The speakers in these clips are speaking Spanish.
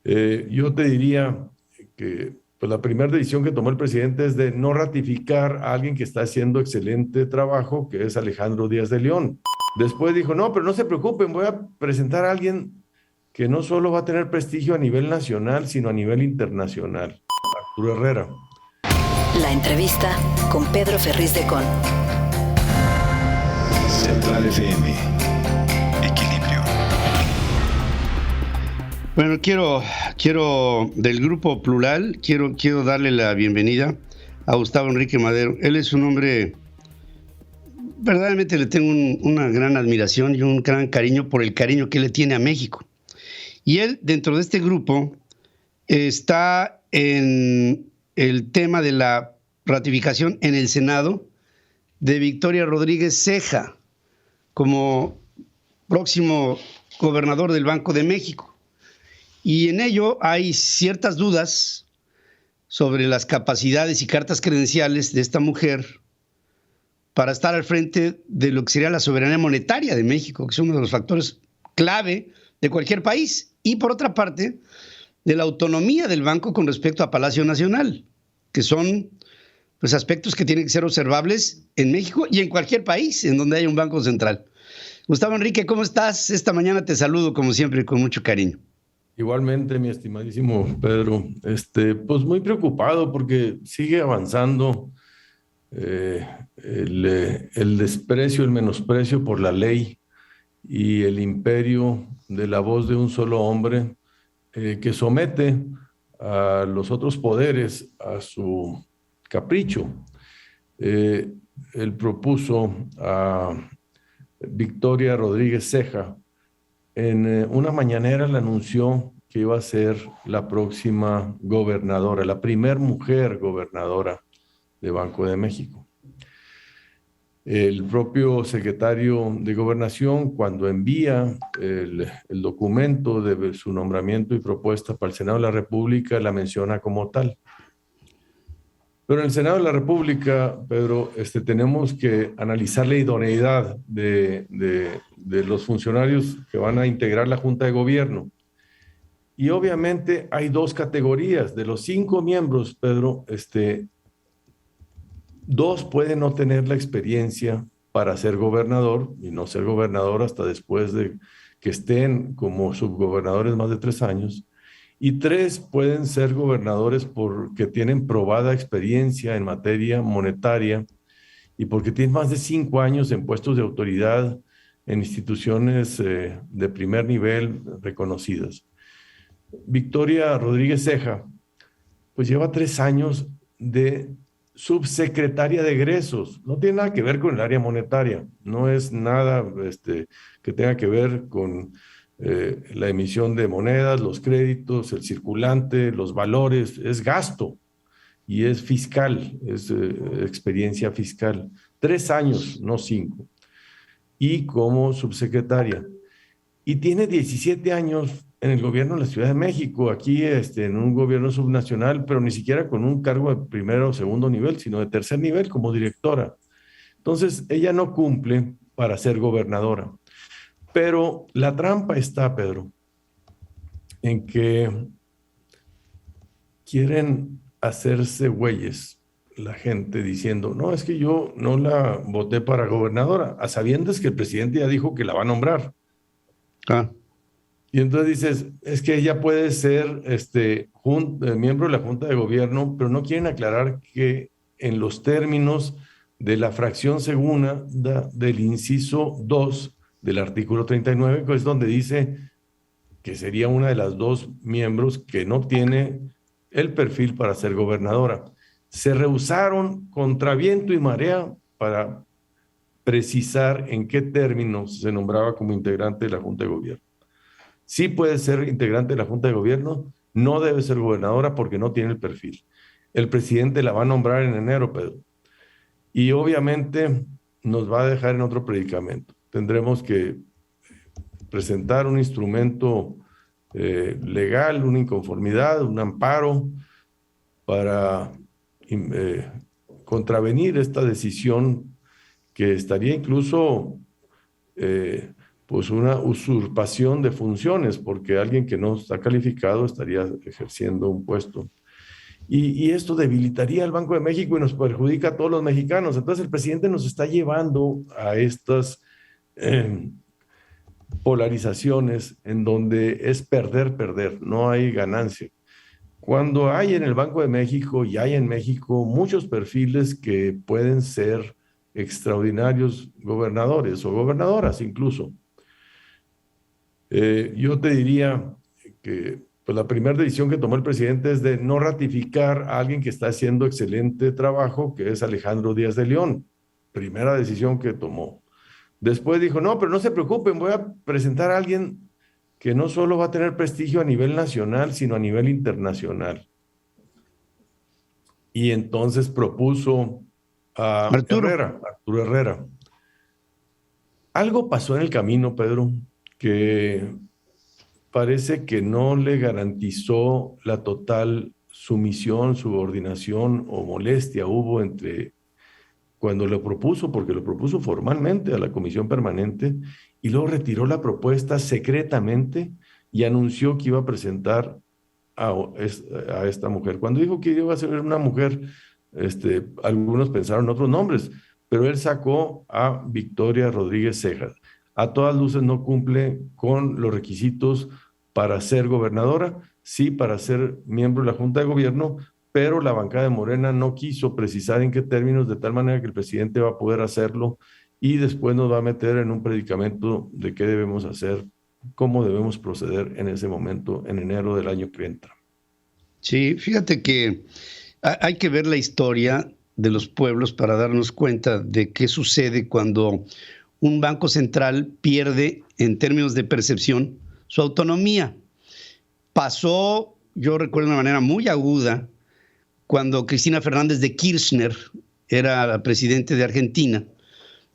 Yo te diría que pues, la primera decisión que tomó el presidente es de no ratificar a alguien que está haciendo excelente trabajo, que es Alejandro Díaz de León. Después dijo, no, pero no se preocupen, voy a presentar a alguien que no solo va a tener prestigio a nivel nacional, sino a nivel internacional, Arturo Herrera. La entrevista con Pedro Ferriz de Con. Central FM. Equilibrio. Bueno, quiero del Grupo Plural, quiero darle la bienvenida a Gustavo Enrique Madero. Él es un hombre, verdaderamente le tengo una gran admiración y un gran cariño por el cariño que le tiene a México. Y él, dentro de este grupo, está en el tema de la ratificación en el Senado de Victoria Rodríguez Ceja como próximo gobernador del Banco de México. Y en ello hay ciertas dudas sobre las capacidades y cartas credenciales de esta mujer para estar al frente de lo que sería la soberanía monetaria de México, que es uno de los factores clave de cualquier país. Y por otra parte, de la autonomía del banco con respecto a Palacio Nacional, que son pues, aspectos que tienen que ser observables en México y en cualquier país en donde haya un banco central. Gustavo Enrique, ¿cómo estás? Esta mañana te saludo, como siempre, con mucho cariño. Igualmente, mi estimadísimo Pedro, pues muy preocupado porque sigue avanzando el desprecio, el menosprecio por la ley y el imperio de la voz de un solo hombre que somete a los otros poderes a su capricho. Él propuso a Victoria Rodríguez Ceja. En una mañanera le anunció que iba a ser la próxima gobernadora, la primer mujer gobernadora de Banco de México. El propio secretario de Gobernación, cuando envía el documento de su nombramiento y propuesta para el Senado de la República, la menciona como tal. Pero en el Senado de la República, Pedro, tenemos que analizar la idoneidad de los funcionarios que van a integrar la Junta de Gobierno. Y obviamente hay dos categorías. De los 5 miembros, Pedro, 2 pueden no tener la experiencia para ser gobernador y no ser gobernador hasta después de que estén como subgobernadores más de 3 años. Y 3 pueden ser gobernadores porque tienen probada experiencia en materia monetaria y porque tienen más de 5 años en puestos de autoridad en instituciones de primer nivel reconocidas. Victoria Rodríguez Ceja, pues lleva 3 años de subsecretaria de egresos. No tiene nada que ver con el área monetaria, no es nada que tenga que ver con la emisión de monedas, los créditos, el circulante, los valores, es gasto y es fiscal, es experiencia fiscal. 3 años, no 5. Y como subsecretaria. Y tiene 17 años en el gobierno de la Ciudad de México, aquí en un gobierno subnacional, pero ni siquiera con un cargo de primero o segundo nivel, sino de tercer nivel como directora. Entonces, ella no cumple para ser gobernadora. Pero la trampa está, Pedro, en que quieren hacerse güeyes la gente diciendo, no, es que yo no la voté para gobernadora, a sabiendas que el presidente ya dijo que la va a nombrar. Y entonces dices, es que ella puede ser miembro de la Junta de Gobierno, pero no quieren aclarar que en los términos de la fracción segunda del inciso 2 del artículo 39, que es donde dice que sería una de las 2 miembros que no tiene el perfil para ser gobernadora. Se rehusaron contra viento y marea para precisar en qué términos se nombraba como integrante de la Junta de Gobierno. Sí puede ser integrante de la Junta de Gobierno, no debe ser gobernadora porque no tiene el perfil. El presidente la va a nombrar en enero, Pedro. Y obviamente nos va a dejar en otro predicamento. Tendremos que presentar un instrumento legal, una inconformidad, un amparo para contravenir esta decisión que estaría incluso pues una usurpación de funciones, porque alguien que no está calificado estaría ejerciendo un puesto. Y esto debilitaría al Banco de México y nos perjudica a todos los mexicanos. Entonces el presidente nos está llevando a estas polarizaciones en donde es perder, perder, no hay ganancia. Cuando hay en el Banco de México y hay en México muchos perfiles que pueden ser extraordinarios gobernadores o gobernadoras incluso. Yo te diría que pues, la primera decisión que tomó el presidente es de no ratificar a alguien que está haciendo excelente trabajo, que es Alejandro Díaz de León. Primera decisión que tomó. Después dijo, no, pero no se preocupen, voy a presentar a alguien que no solo va a tener prestigio a nivel nacional, sino a nivel internacional. Y entonces propuso a Arturo Herrera. Algo pasó en el camino, Pedro, que parece que no le garantizó la total sumisión, subordinación o molestia hubo entre cuando lo propuso, porque lo propuso formalmente a la comisión permanente, y luego retiró la propuesta secretamente y anunció que iba a presentar a esta mujer. Cuando dijo que iba a ser una mujer, algunos pensaron otros nombres, pero él sacó a Victoria Rodríguez Cejas. A todas luces no cumple con los requisitos para ser gobernadora, sí para ser miembro de la Junta de Gobierno, pero la bancada de Morena no quiso precisar en qué términos, de tal manera que el presidente va a poder hacerlo y después nos va a meter en un predicamento de qué debemos hacer, cómo debemos proceder en ese momento, en enero del año que entra. Sí, fíjate que hay que ver la historia de los pueblos para darnos cuenta de qué sucede cuando un banco central pierde, en términos de percepción, su autonomía. Pasó, yo recuerdo de una manera muy aguda, cuando Cristina Fernández de Kirchner era la presidente de Argentina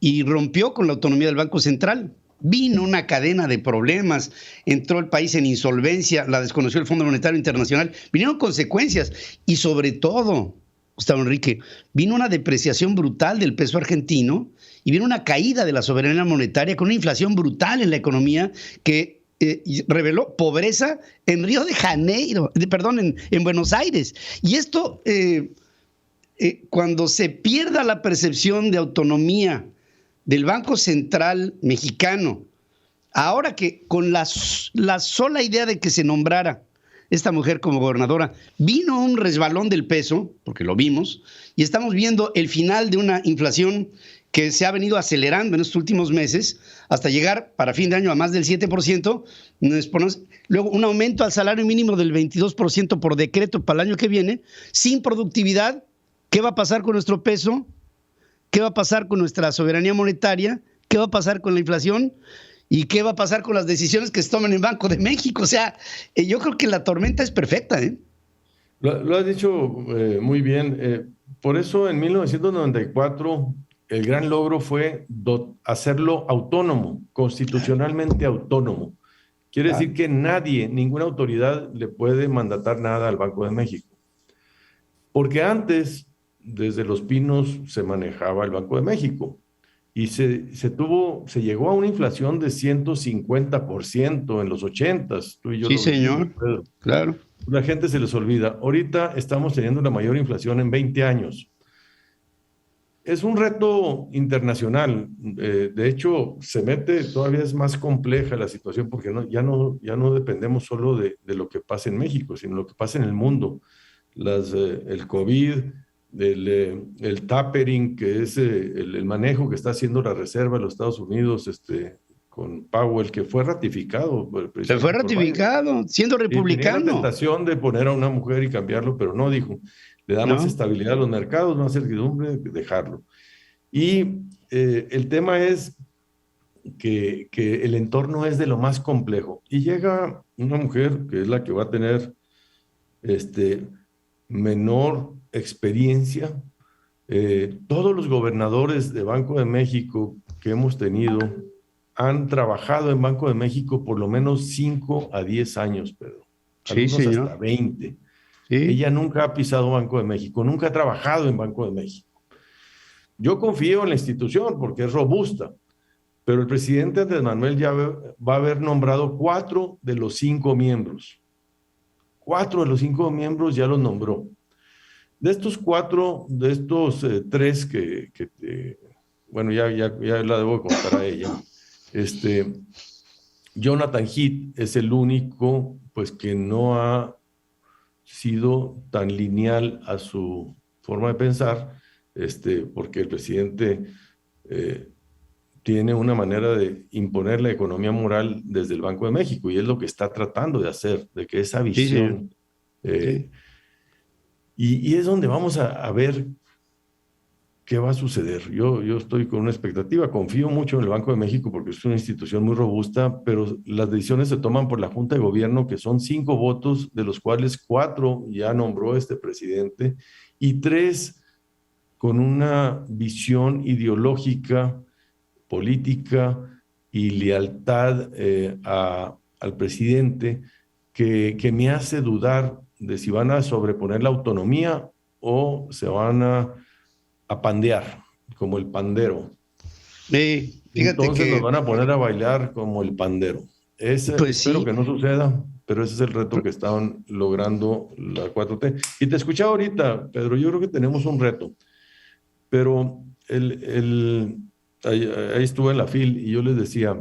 y rompió con la autonomía del Banco Central. Vino una cadena de problemas, entró el país en insolvencia, la desconoció el Fondo Monetario Internacional, vinieron consecuencias y sobre todo, Gustavo Enrique, vino una depreciación brutal del peso argentino y vino una caída de la soberanía monetaria con una inflación brutal en la economía que reveló pobreza en Río de Janeiro, en Buenos Aires. Y esto, cuando se pierda la percepción de autonomía del Banco Central mexicano, ahora que con la sola idea de que se nombrara esta mujer como gobernadora, vino un resbalón del peso, porque lo vimos, y estamos viendo el final de una inflación que se ha venido acelerando en estos últimos meses hasta llegar para fin de año a más del 7%, luego un aumento al salario mínimo del 22% por decreto para el año que viene, sin productividad. ¿Qué va a pasar con nuestro peso? ¿Qué va a pasar con nuestra soberanía monetaria? ¿Qué va a pasar con la inflación? ¿Y qué va a pasar con las decisiones que se toman en Banco de México? O sea, yo creo que la tormenta es perfecta, ¿eh? Lo has dicho muy bien. Por eso en 1994 el gran logro fue hacerlo autónomo, constitucionalmente autónomo. Quiere decir que nadie, ninguna autoridad le puede mandatar nada al Banco de México. Porque antes, desde Los Pinos, se manejaba el Banco de México y se llegó a una inflación de 150% en los 80s. Tú y yo sí, señor, claro. La gente se les olvida. Ahorita estamos teniendo la mayor inflación en 20 años. Es un reto internacional. De hecho, todavía es más compleja la situación porque ya no dependemos solo de lo que pasa en México, sino lo que pasa en el mundo. El COVID, el tapering, que es el manejo que está haciendo la Reserva de los Estados Unidos con Powell, que fue ratificado. Se fue ratificado, siendo republicano. Tenía la tentación de poner a una mujer y cambiarlo, pero no, dijo. Le da más estabilidad a los mercados, más certidumbre, dejarlo. Y el tema es que el entorno es de lo más complejo. Y llega una mujer que es la que va a tener menor experiencia. Todos los gobernadores de Banco de México que hemos tenido han trabajado en Banco de México por lo menos 5 a 10 años, Pedro. Algunos sí, señor. Hasta 20. Sí. Ella nunca ha pisado Banco de México, nunca ha trabajado en Banco de México. Yo confío en la institución porque es robusta, Pero el presidente Andrés Manuel ya va a haber nombrado 4 de los 5 miembros. 4 de los 5 miembros ya los nombró. De estos 4, de estos 3 bueno, ya la debo contar a ella. Jonathan Heath es el único, pues, que no ha sido tan lineal a su forma de pensar, porque el presidente tiene una manera de imponer la economía moral desde el Banco de México, y es lo que está tratando de hacer, de que esa visión... Sí. Y es donde vamos a ver qué va a suceder. Yo estoy con una expectativa, confío mucho en el Banco de México porque es una institución muy robusta, pero las decisiones se toman por la Junta de Gobierno, que son 5 votos, de los cuales 4 ya nombró este presidente, y 3 con una visión ideológica, política y lealtad al presidente que me hace dudar de si van a sobreponer la autonomía o se van a pandear, como el pandero. Fíjate Entonces que... nos van a poner a bailar como el pandero. Espero que no suceda, pero ese es el reto que estaban logrando la 4T. Y te escuchaba ahorita, Pedro, yo creo que tenemos un reto, pero ahí estuve en la FIL y yo les decía,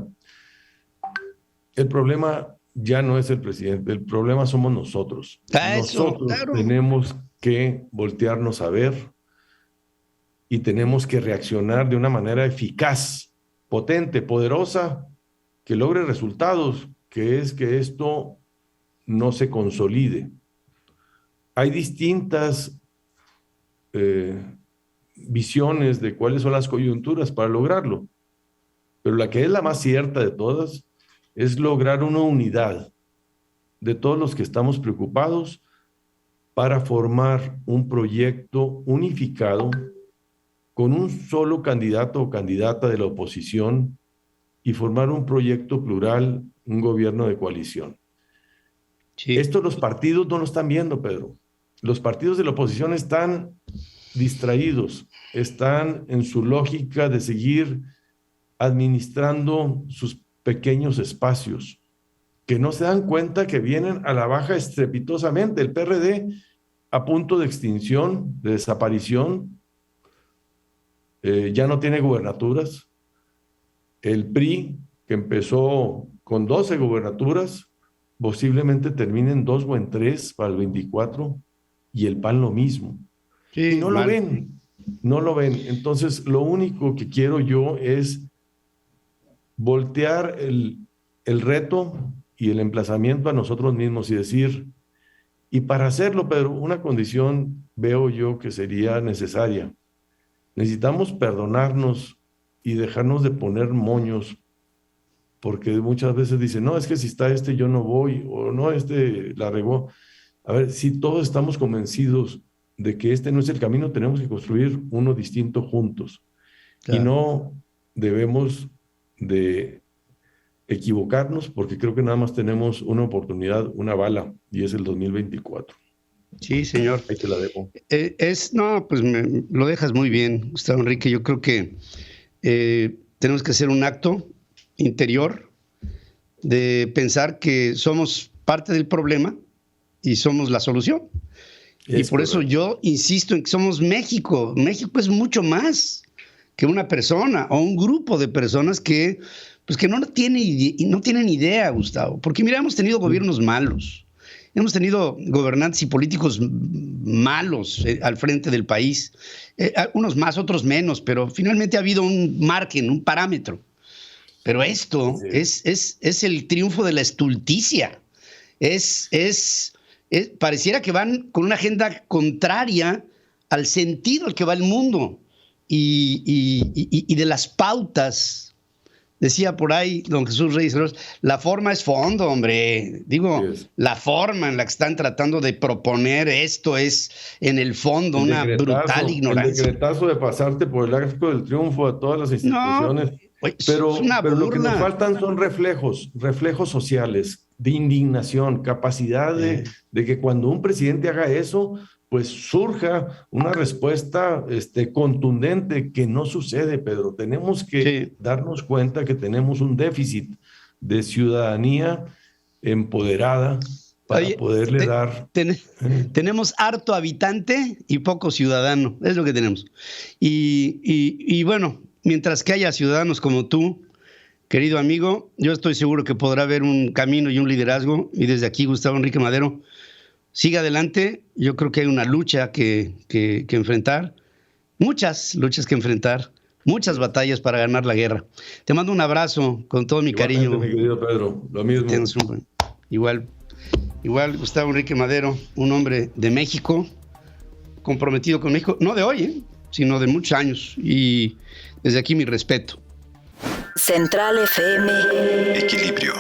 el problema ya no es el presidente, el problema somos nosotros. Nosotros tenemos que voltearnos a ver y tenemos que reaccionar de una manera eficaz, potente, poderosa, que logre resultados, que es que esto no se consolide. Hay distintas visiones de cuáles son las coyunturas para lograrlo, pero la que es la más cierta de todas es lograr una unidad de todos los que estamos preocupados para formar un proyecto unificado con un solo candidato o candidata de la oposición y formar un proyecto plural, un gobierno de coalición. Sí. Esto los partidos no lo están viendo, Pedro. Los partidos de la oposición están distraídos, están en su lógica de seguir administrando sus pequeños espacios, que no se dan cuenta que vienen a la baja estrepitosamente. El PRD a punto de extinción, de desaparición, ya no tiene gubernaturas. El PRI, que empezó con 12 gubernaturas, posiblemente termine en 2 o en 3 para el 24, y el PAN lo mismo. Sí, y no lo ven, no lo ven. Entonces, lo único que quiero yo es voltear el reto y el emplazamiento a nosotros mismos y decir, y para hacerlo, Pedro, una condición veo yo que sería necesaria. Necesitamos perdonarnos y dejarnos de poner moños, porque muchas veces dicen, no, es que si está yo no voy, o no, la regó. A ver, si todos estamos convencidos de que no es el camino, tenemos que construir uno distinto juntos. Claro. Y no debemos de equivocarnos, porque creo que nada más tenemos una oportunidad, una bala, y es el 2024. Sí, señor. Ahí te la dejo. Pues lo dejas muy bien, Gustavo Enrique. Yo creo que tenemos que hacer un acto interior de pensar que somos parte del problema y somos la solución. Y por eso yo insisto en que somos México. México es mucho más que una persona o un grupo de personas que no tienen idea, Gustavo. Porque mira, hemos tenido gobiernos malos. Hemos tenido gobernantes y políticos malos al frente del país. Unos más, otros menos, pero finalmente ha habido un margen, un parámetro. Pero esto es el triunfo de la estulticia. Pareciera que van con una agenda contraria al sentido al que va el mundo y de las pautas. Decía por ahí don Jesús Reyes, la forma es fondo, hombre. Digo, la forma en la que están tratando de proponer esto es, en el fondo, una brutal ignorancia. El decretazo de pasarte por el arco del triunfo a todas las instituciones. No, pero lo que nos faltan son reflejos sociales. de indignación, capacidad de que cuando un presidente haga eso, pues surja una respuesta contundente, que no sucede, Pedro. Tenemos que darnos cuenta que tenemos un déficit de ciudadanía empoderada para poderle dar... Tenemos harto habitante y poco ciudadano, es lo que tenemos. Y bueno, mientras que haya ciudadanos como tú, querido amigo, yo estoy seguro que podrá haber un camino y un liderazgo, y desde aquí, Gustavo Enrique Madero, siga adelante. Yo creo que hay una lucha que enfrentar, muchas luchas que enfrentar, muchas batallas para ganar la guerra. Te mando un abrazo con todo mi cariño. Mi querido Pedro, lo mismo. Igual, Gustavo Enrique Madero, un hombre de México, comprometido con México, no de hoy, sino de muchos años, y desde aquí mi respeto. Central FM. Equilibrio.